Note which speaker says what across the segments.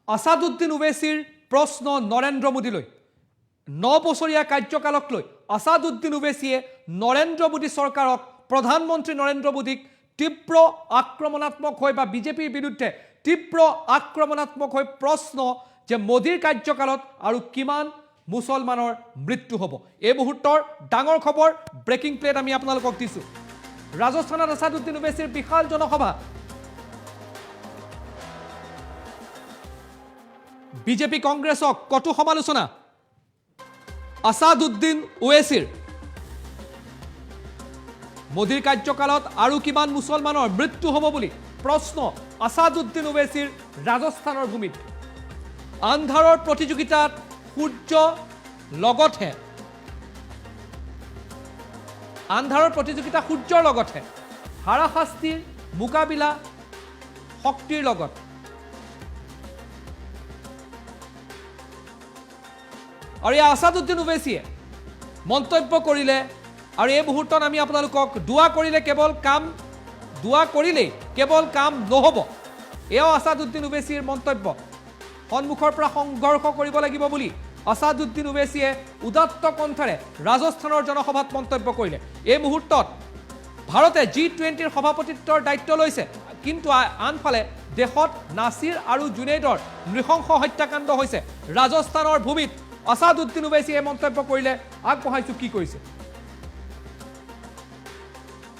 Speaker 1: আসাদুদ্দিন ওৱেইছিৰ প্ৰশ্ন নৰেন্দ্ৰ মোদীলৈ 9 বছৰীয়া কাৰ্যকালক লৈ আসাদুদ্দিন ওৱেইছিয়ে নৰেন্দ্ৰ মোদী চৰকাৰক প্ৰধানমন্ত্ৰী নৰেন্দ্ৰ মোদীক তীব্ৰ আক্ৰমণাত্মক হৈ বা বিজেপিৰ বিৰুদ্ধে তীব্ৰ আক্ৰমণাত্মক হৈ প্ৰশ্ন যে মোদীৰ কাৰ্যকালত আৰু কিমান মুছলমানৰ মৃত্যু হ'ব। এই মুহূৰ্তৰ ডাঙৰ খবৰ ব্ৰেকিং প্লেট আমি আপোনালোকক দিছো। ৰাজস্থানত আসাদুদ্দিন ওৱেইছিৰ বিশাল জনসভা, বিজেপি কংগ্ৰেছক কটু সমালোচনা। আসাদুদ্দিন ওৱেইছিৰ মোদীৰ কাৰ্যকালত আৰু কিমান মুছলমানৰ মৃত্যু হ'ব বুলি প্ৰশ্ন আসাদুদ্দিন ওৱেইছিৰ ৰাজস্থানৰ ভূমিত। আন্ধাৰৰ প্ৰতিযোগিতাত সূৰ্য লগতহে, আন্ধাৰৰ প্ৰতিযোগিতা সূৰ্যৰ লগতহে, হাৰাশাস্তিৰ মোকাবিলা শক্তিৰ লগত। আৰু এই আসাদুদ্দিন ওৱেইছিয়ে মন্তব্য কৰিলে, আৰু এই মুহূৰ্তত আমি আপোনালোকক দোৱা কৰিলে কেৱল কাম নহ'ব। এয়াও আসাদুদ্দিন ওৱেইছিৰ মন্তব্য। সন্মুখৰ পৰা সংঘৰ্ষ কৰিব লাগিব বুলি আসাদুদ্দিন ওৱেইছিয়ে উদাত্ত কণ্ঠৰে ৰাজস্থানৰ জনসভাত মন্তব্য কৰিলে। এই মুহূৰ্তত ভাৰতে G20ৰ সভাপতিত্বৰ দায়িত্ব লৈছে, কিন্তু আনফালে দেশত নাছিৰ আৰু জুনেইদৰ নৃশংস হত্যাকাণ্ড হৈছে। ৰাজস্থানৰ ভূমিত আসাদুদ্দিন ওৱেইছিয়ে মন্তব্য কৰিলে, আগবঢ়াইছো কি কৰিছে।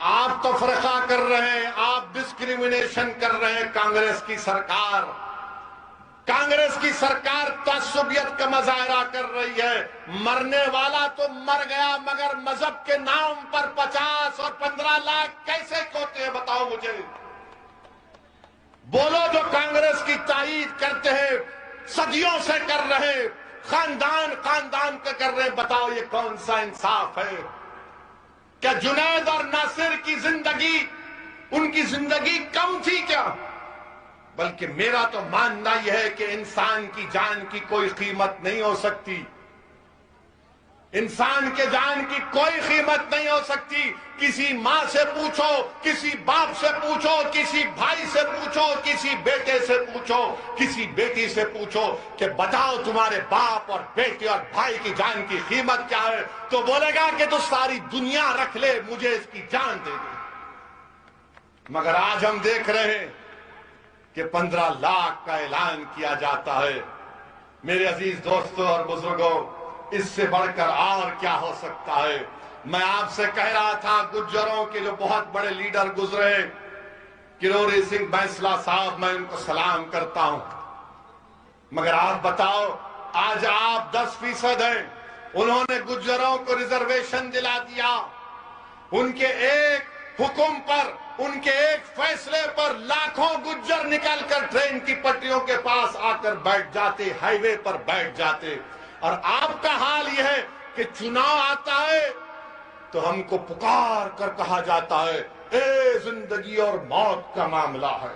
Speaker 2: آپ تفرقہ کر رہے ہیں, آپ ڈسکریمنیشن کر رہے ہیں. کانگریس کی سرکار تعصبیت کا مظاہرہ کر رہی ہے. مرنے والا تو مر گیا, مگر مذہب کے نام پر 50 اور 15 لاکھ کیسے کھوتے ہیں بتاؤ مجھے. بولو جو کانگریس کی تائید کرتے ہیں, صدیوں سے کر رہے, خاندان کا کر رہے, بتاؤ یہ کون سا انصاف ہے؟ کیا جنید اور ناصر کی زندگی, ان کی زندگی کم تھی کیا؟ بلکہ میرا تو ماننا یہ ہے کہ انسان کی جان کی کوئی قیمت نہیں ہو سکتی. انسان کے جان کی کوئی قیمت نہیں ہو سکتی. کسی ماں سے پوچھو, کسی باپ سے پوچھو, کسی بھائی سے پوچھو, کسی بیٹے سے پوچھو, کسی بیٹی سے پوچھو کہ بتاؤ تمہارے باپ اور بیٹے اور بھائی کی جان کی قیمت کیا ہے, تو بولے گا کہ تو ساری دنیا رکھ لے, مجھے اس کی جان دے دے. مگر آج ہم دیکھ رہے ہیں کہ 15 لاکھ کا اعلان کیا جاتا ہے. میرے عزیز دوستوں اور بزرگوں, اس سے بڑھ کر اور کیا ہو سکتا ہے؟ میں آپ سے کہہ رہا تھا, گجروں کے جو بہت بڑے لیڈر گزرے, کروری سنگھ بینسلا صاحب, میں ان کو سلام کرتا ہوں. مگر آپ بتاؤ, آج آپ 10% ہیں. انہوں نے گجروں کو ریزرویشن دلا دیا. ان کے ایک حکم پر, ان کے ایک فیصلے پر لاکھوں گجر نکل کر ٹرین کی پٹریوں کے پاس آ کر بیٹھ جاتے, ہائی وے پر بیٹھ جاتے. اور آپ کا حال یہ ہے کہ چناؤ آتا ہے تو ہم کو پکار کر کہا جاتا ہے, اے زندگی اور موت کا معاملہ ہے.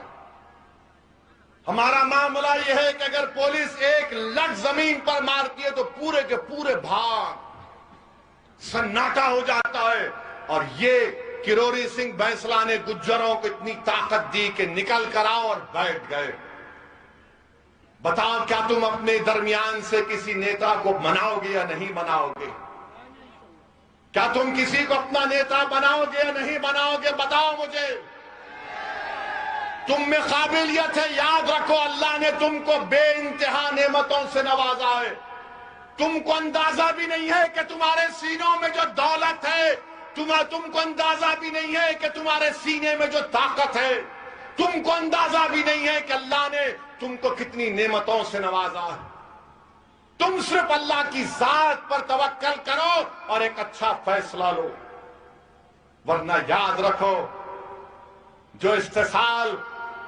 Speaker 2: ہمارا معاملہ یہ ہے کہ اگر پولیس ایک لٹ زمین پر مارتی ہے تو پورے کے پورے بھاگ, سناٹا ہو جاتا ہے. اور یہ کروری سنگھ بینسلا نے گجروں کو اتنی طاقت دی کہ نکل کر آؤ اور بیٹھ گئے. بتاؤ, کیا تم اپنے درمیان سے کسی نیتا کو مناؤ گے یا نہیں مناؤ گے؟ کیا تم کسی کو اپنا نیتا بناؤ گے یا نہیں بناؤ گے؟ بتاؤ مجھے. تم میں قابلیت ہے, یاد رکھو اللہ نے تم کو بے انتہا نعمتوں سے نوازا ہے. تم کو اندازہ بھی نہیں ہے کہ تمہارے سینوں میں جو دولت ہے, تم کو اندازہ بھی نہیں ہے کہ تمہارے سینے میں جو طاقت ہے, تم کو اندازہ بھی نہیں ہے کہ اللہ نے تم کو کتنی نعمتوں سے نوازا ہے. تم صرف اللہ کی ذات پر توکل کرو اور ایک اچھا فیصلہ لو. ورنہ یاد رکھو, جو استحصال,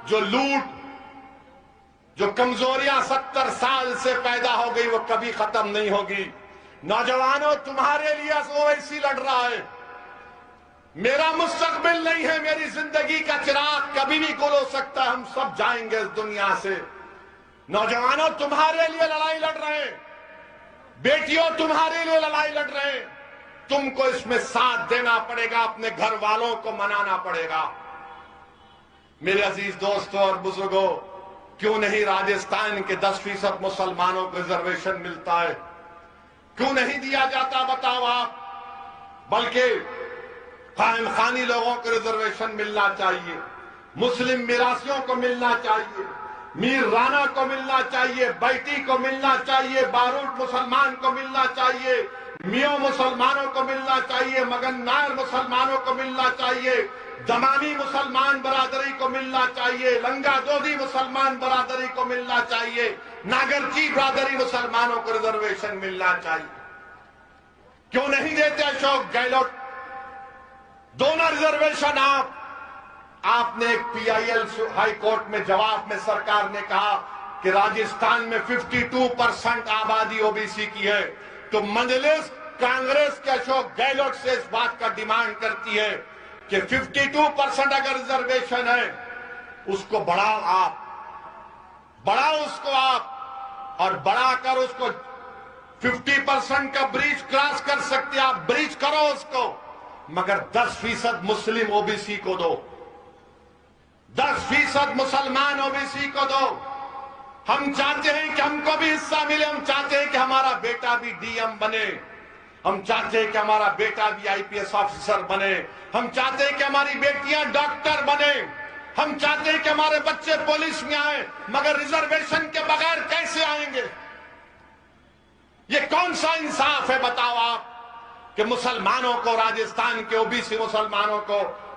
Speaker 2: جو لوٹ, جو کمزوریاں 70 سال سے پیدا ہو گئی, وہ کبھی ختم نہیں ہوگی. نوجوانوں, تمہارے لیے اویسی لڑ رہا ہے. میرا مستقبل نہیں ہے, میری زندگی کا چراغ کبھی بھی گل ہو سکتا ہے. ہم سب جائیں گے اس دنیا سے. نوجوانوں, تمہارے لیے لڑائی لڑ رہے ہیں. بیٹیوں, تمہارے لیے لڑائی لڑ رہے ہیں. تم کو اس میں ساتھ دینا پڑے گا, اپنے گھر والوں کو منانا پڑے گا. میرے عزیز دوستوں اور بزرگوں, کیوں نہیں راجستھان کے 10% مسلمانوں کو ریزرویشن ملتا ہے؟ کیوں نہیں دیا جاتا بتاؤ آپ؟ بلکہ قائم خانی لوگوں کو ریزرویشن ملنا چاہیے, مسلم میراثیوں کو ملنا چاہیے, میر رانا کو ملنا چاہیے, بیٹی کو ملنا چاہیے, باروٹ مسلمان کو ملنا چاہیے, میوں مسلمانوں کو ملنا چاہیے, مگن نائر مسلمانوں کو ملنا چاہیے, دمانی مسلمان برادری کو ملنا چاہیے, لنگا دودھی مسلمان برادری کو ملنا چاہیے, ناگرچی برادری مسلمانوں کو ریزرویشن ملنا چاہیے. کیوں نہیں دیتے اشوک گہلوٹ دونوں ریزرویشن؟ آپ نے ایک پی آئی ایل ہائی کورٹ میں جواب میں سرکار نے کہا کہ راجستھان میں 52% آبادی او بی سی کی ہے, تو مجلس کانگریس کے اشوک گہلوٹ سے اس بات کا ڈیمانڈ کرتی ہے کہ 52% اگر ریزرویشن ہے, اس کو بڑھاؤ آپ, بڑھاؤ اس کو آپ, اور بڑھا کر اس کو 50% کا بریچ کراس کر سکتے آپ, بریچ کرو اس کو, مگر 10% مسلم او بی سی کو دو, 10% مسلمان او بی سی کو دو. ہم چاہتے ہیں کہ ہم کو بھی حصہ ملے, ہم چاہتے ہیں کہ ہمارا بیٹا بھی ڈی ایم بنے, ہم چاہتے ہیں کہ ہمارا بیٹا بھی آئی پی ایس آفیسر بنے, ہم چاہتے ہیں کہ ہماری بیٹیاں ڈاکٹر بنے, ہم چاہتے ہیں کہ ہمارے بچے پولیس میں آئیں, مگر ریزرویشن کے بغیر کیسے آئیں گے؟ یہ کون سا انصاف ہے بتاؤ آپ کہ مسلمانوں کو, راجستھان کے او بی سی مسلمانوں کو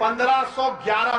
Speaker 2: 1511